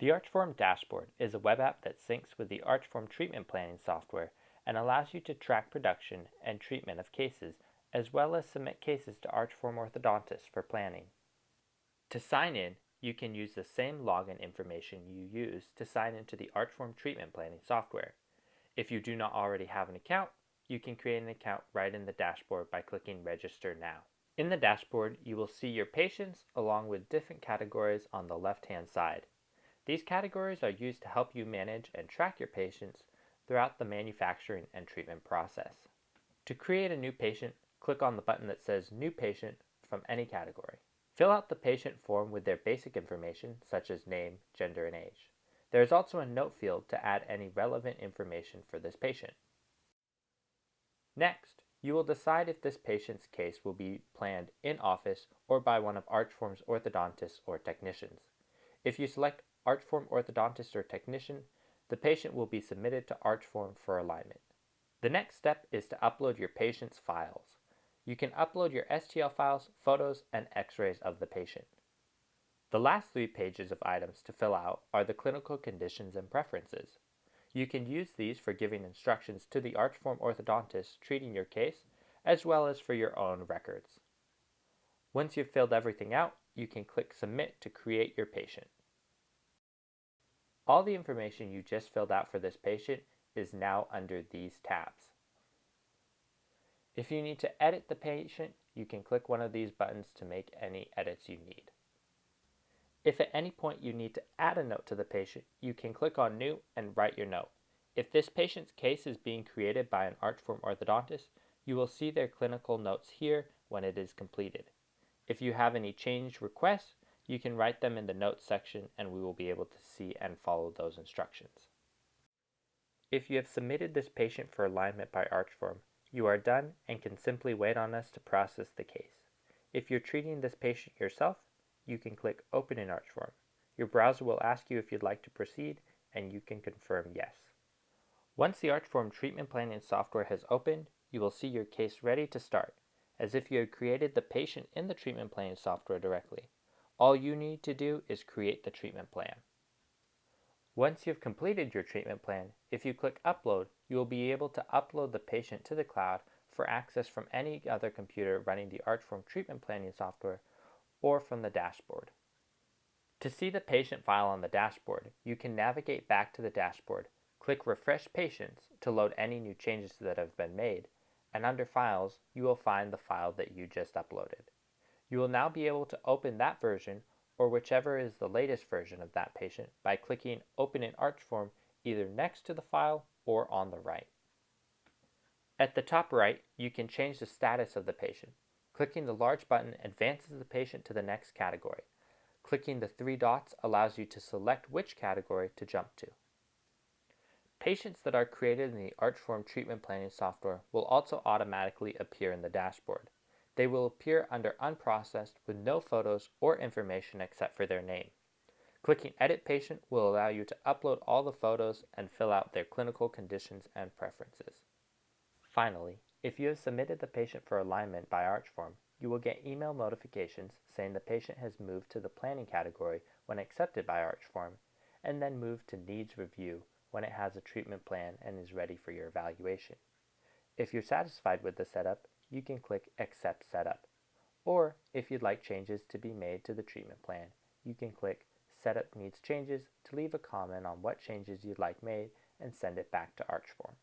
The Archform dashboard is a web app that syncs with the Archform treatment planning software and allows you to track production and treatment of cases, as well as submit cases to Archform orthodontists for planning. To sign in, you can use the same login information you use to sign into the Archform treatment planning software. If you do not already have an account, you can create an account right in the dashboard by clicking Register Now. In the dashboard, you will see your patients along with different categories on the left-hand side. These categories are used to help you manage and track your patients throughout the manufacturing and treatment process. To create a new patient, click on the button that says New Patient from any category. Fill out the patient form with their basic information, such as name, gender, and age. There is also a note field to add any relevant information for this patient. Next, you will decide if this patient's case will be planned in office or by one of Archform's orthodontists or technicians. If you select Archform orthodontist or technician, the patient will be submitted to Archform for alignment. The next step is to upload your patient's files. You can upload your STL files, photos, and x-rays of the patient. The last 3 pages of items to fill out are the clinical conditions and preferences. You can use these for giving instructions to the Archform orthodontist treating your case, as well as for your own records. Once you've filled everything out, you can click Submit to create your patient. All the information you just filled out for this patient is now under these tabs. If you need to edit the patient, you can click one of these buttons to make any edits you need. If at any point you need to add a note to the patient, you can click on New and write your note. If this patient's case is being created by an Archform orthodontist, you will see their clinical notes here when it is completed. If you have any change requests, you can write them in the notes section and we will be able to see and follow those instructions. If you have submitted this patient for alignment by Archform, you are done and can simply wait on us to process the case. If you're treating this patient yourself, you can click Open in Archform. Your browser will ask you if you'd like to proceed, and you can confirm yes. Once the Archform treatment planning software has opened, you will see your case ready to start, as if you had created the patient in the treatment planning software directly. All you need to do is create the treatment plan. Once you've completed your treatment plan, if you click Upload, you will be able to upload the patient to the cloud for access from any other computer running the Archform treatment planning software or from the dashboard. To see the patient file on the dashboard, you can navigate back to the dashboard, click Refresh Patients to load any new changes that have been made, and under Files, you will find the file that you just uploaded. You will now be able to open that version or whichever is the latest version of that patient by clicking Open in Archform either next to the file or on the right. At the top right, you can change the status of the patient. Clicking the large button advances the patient to the next category. Clicking the 3 dots allows you to select which category to jump to. Patients that are created in the Archform treatment planning software will also automatically appear in the dashboard. They will appear under Unprocessed with no photos or information except for their name. Clicking Edit Patient will allow you to upload all the photos and fill out their clinical conditions and preferences. Finally, if you have submitted the patient for alignment by Archform, you will get email notifications saying the patient has moved to the planning category when accepted by Archform, and then moved to Needs Review when it has a treatment plan and is ready for your evaluation. If you're satisfied with the setup, you can click Accept Setup. Or, if you'd like changes to be made to the treatment plan, you can click Setup Needs Changes to leave a comment on what changes you'd like made and send it back to Archform.